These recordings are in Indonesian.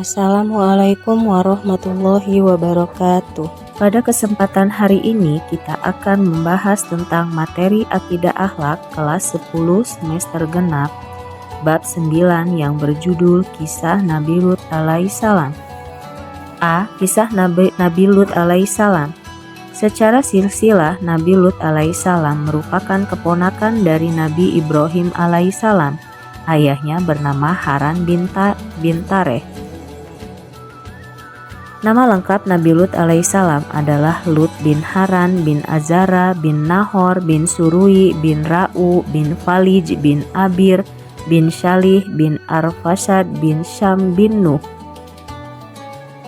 Assalamualaikum warahmatullahi wabarakatuh. Pada kesempatan hari ini kita akan membahas tentang materi akidah akhlak kelas 10 semester genap bab 9 yang berjudul Kisah Nabi Lut alaihissalam. A. Kisah Nabi Lut alaihissalam. Secara silsilah, Nabi Lut alaihissalam merupakan keponakan dari Nabi Ibrahim alaihissalam. Ayahnya bernama Haran bin Tareh. Nama lengkap Nabi Lut alaihissalam adalah Lut bin Haran bin Azara bin Nahor bin Surui bin Ra'u bin Falij bin Abir bin Shalih bin Arfasad bin Syam bin Nuh.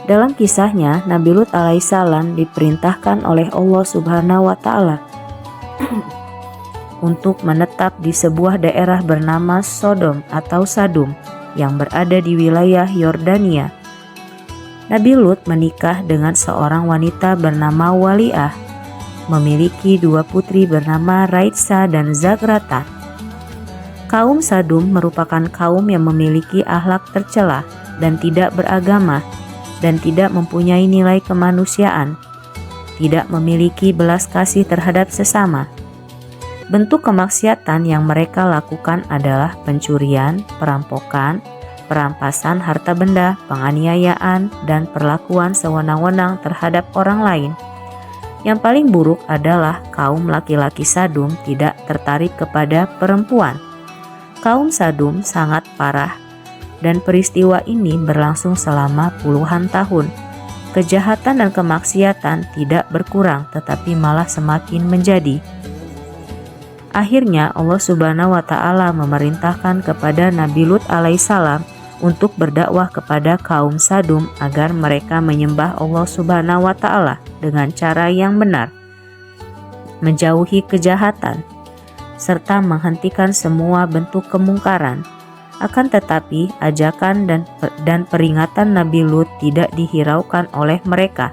Dalam kisahnya, Nabi Lut alaihissalam diperintahkan oleh Allah Subhanahu wa Ta'ala untuk menetap di sebuah daerah bernama Sodom atau Sadum yang berada di wilayah Yordania. Nabi Lut menikah dengan seorang wanita bernama Wali'ah, memiliki dua putri bernama Raitsa dan Zagrata. Kaum Sadum merupakan kaum yang memiliki akhlak tercela dan tidak beragama, dan tidak mempunyai nilai kemanusiaan, tidak memiliki belas kasih terhadap sesama. Bentuk kemaksiatan yang mereka lakukan adalah pencurian, perampokan, perampasan harta benda, penganiayaan, dan perlakuan sewenang-wenang terhadap orang lain. Yang paling buruk adalah kaum laki-laki Sadum tidak tertarik kepada perempuan. Kaum Sadum sangat parah, dan peristiwa ini berlangsung selama puluhan tahun. Kejahatan dan kemaksiatan tidak berkurang, tetapi malah semakin menjadi. Akhirnya Allah Subhanahu wa Ta'ala memerintahkan kepada Nabi Lut alaihissalam untuk berdakwah kepada kaum Sadum agar mereka menyembah Allah Subhanahu wa Ta'ala dengan cara yang benar, menjauhi kejahatan, serta menghentikan semua bentuk kemungkaran. Akan tetapi ajakan dan peringatan Nabi Lut tidak dihiraukan oleh mereka.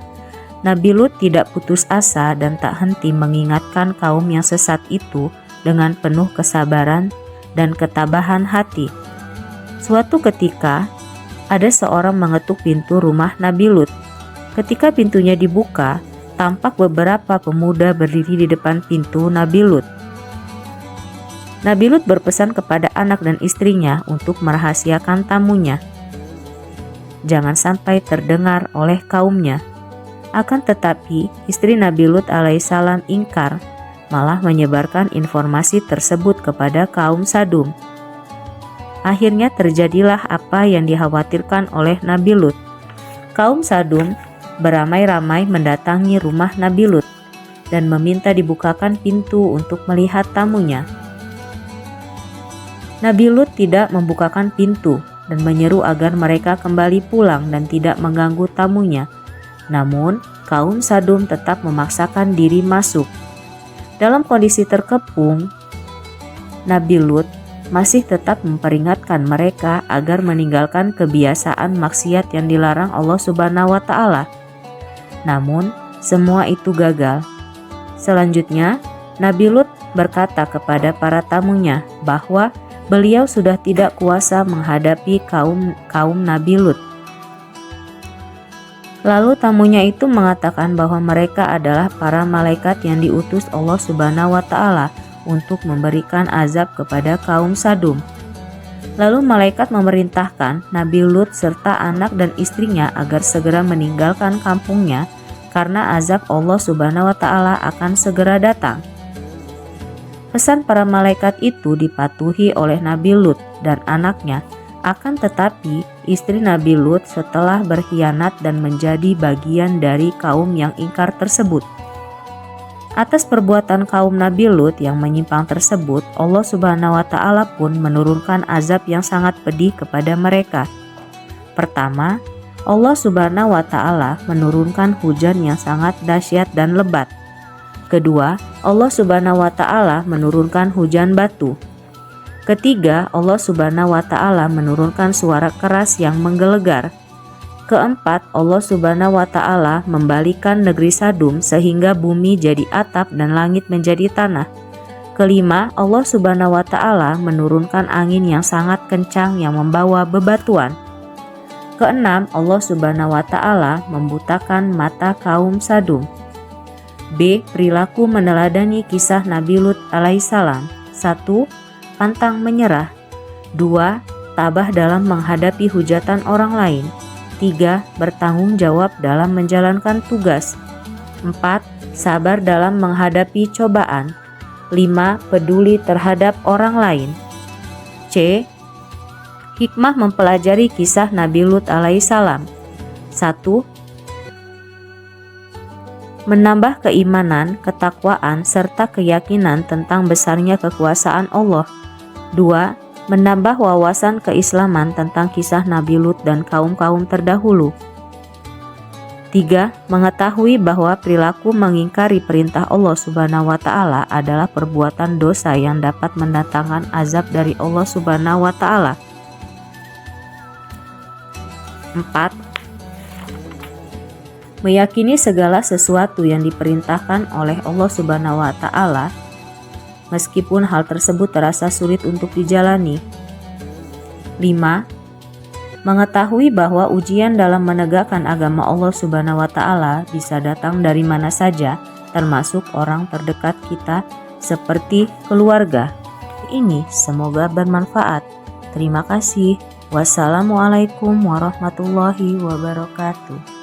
Nabi Lut tidak putus asa dan tak henti mengingatkan kaum yang sesat itu dengan penuh kesabaran dan ketabahan hati. Suatu ketika, ada seorang mengetuk pintu rumah Nabi Lut. Ketika pintunya dibuka, tampak beberapa pemuda berdiri di depan pintu Nabi Lut. Nabi Lut berpesan kepada anak dan istrinya untuk merahasiakan tamunya. Jangan sampai terdengar oleh kaumnya. Akan tetapi, istri Nabi Lut alaihissalam ingkar, malah menyebarkan informasi tersebut kepada kaum Sadum. Akhirnya terjadilah apa yang dikhawatirkan oleh Nabi Lut. Kaum Sadum beramai-ramai mendatangi rumah Nabi Lut dan meminta dibukakan pintu untuk melihat tamunya. Nabi Lut tidak membukakan pintu dan menyeru agar mereka kembali pulang dan tidak mengganggu tamunya. Namun, kaum Sadum tetap memaksakan diri masuk. Dalam kondisi terkepung, Nabi Lut masih tetap memperingatkan mereka agar meninggalkan kebiasaan maksiat yang dilarang Allah Subhanahu wa Ta'ala. Namun, semua itu gagal. Selanjutnya, Nabi Lut berkata kepada para tamunya bahwa beliau sudah tidak kuasa menghadapi kaum Nabi Lut. Lalu tamunya itu mengatakan bahwa mereka adalah para malaikat yang diutus Allah Subhanahu wa Ta'ala untuk memberikan azab kepada kaum Sadum. Lalu malaikat memerintahkan Nabi Lut serta anak dan istrinya agar segera meninggalkan kampungnya karena azab Allah Subhanahu wa Ta'ala akan segera datang. Pesan para malaikat itu dipatuhi oleh Nabi Lut dan anaknya. Akan tetapi istri Nabi Lut setelah berkhianat dan menjadi bagian dari kaum yang ingkar tersebut. Atas perbuatan kaum Nabi Lut yang menyimpang tersebut, Allah Subhanahu wa Ta'ala pun menurunkan azab yang sangat pedih kepada mereka. Pertama, Allah Subhanahu wa Ta'ala menurunkan hujan yang sangat dahsyat dan lebat. Kedua, Allah Subhanahu wa Ta'ala menurunkan hujan batu. Ketiga, Allah Subhanahu wa Ta'ala menurunkan suara keras yang menggelegar. Keempat, Allah Subhanahu wa Ta'ala membalikan negeri Sadum sehingga bumi jadi atap dan langit menjadi tanah. Kelima, Allah Subhanahu wa Ta'ala menurunkan angin yang sangat kencang yang membawa bebatuan. Keenam, Allah Subhanahu wa Ta'ala membutakan mata kaum Sadum. B. Perilaku meneladani kisah Nabi Lut alaihissalam. 1. Pantang menyerah. 2. Tabah dalam menghadapi hujatan orang lain. 3. Bertanggung jawab dalam menjalankan tugas. 4. Sabar dalam menghadapi cobaan. 5. Peduli terhadap orang lain. C. Hikmah mempelajari kisah Nabi Lut alaihissalam. 1. Menambah keimanan, ketakwaan, serta keyakinan tentang besarnya kekuasaan Allah. 2. Menambah wawasan keislaman tentang kisah Nabi Lut dan kaum-kaum terdahulu. 3. Mengetahui bahwa perilaku mengingkari perintah Allah Subhanahu wa Ta'ala adalah perbuatan dosa yang dapat mendatangkan azab dari Allah Subhanahu wa Ta'ala. 4. Meyakini segala sesuatu yang diperintahkan oleh Allah Subhanahu wa Ta'ala, meskipun hal tersebut terasa sulit untuk dijalani. 5. Mengetahui bahwa ujian dalam menegakkan agama Allah Subhanahu wa Ta'ala bisa datang dari mana saja, termasuk orang terdekat kita seperti keluarga. Ini semoga bermanfaat. Terima kasih. Wassalamualaikum warahmatullahi wabarakatuh.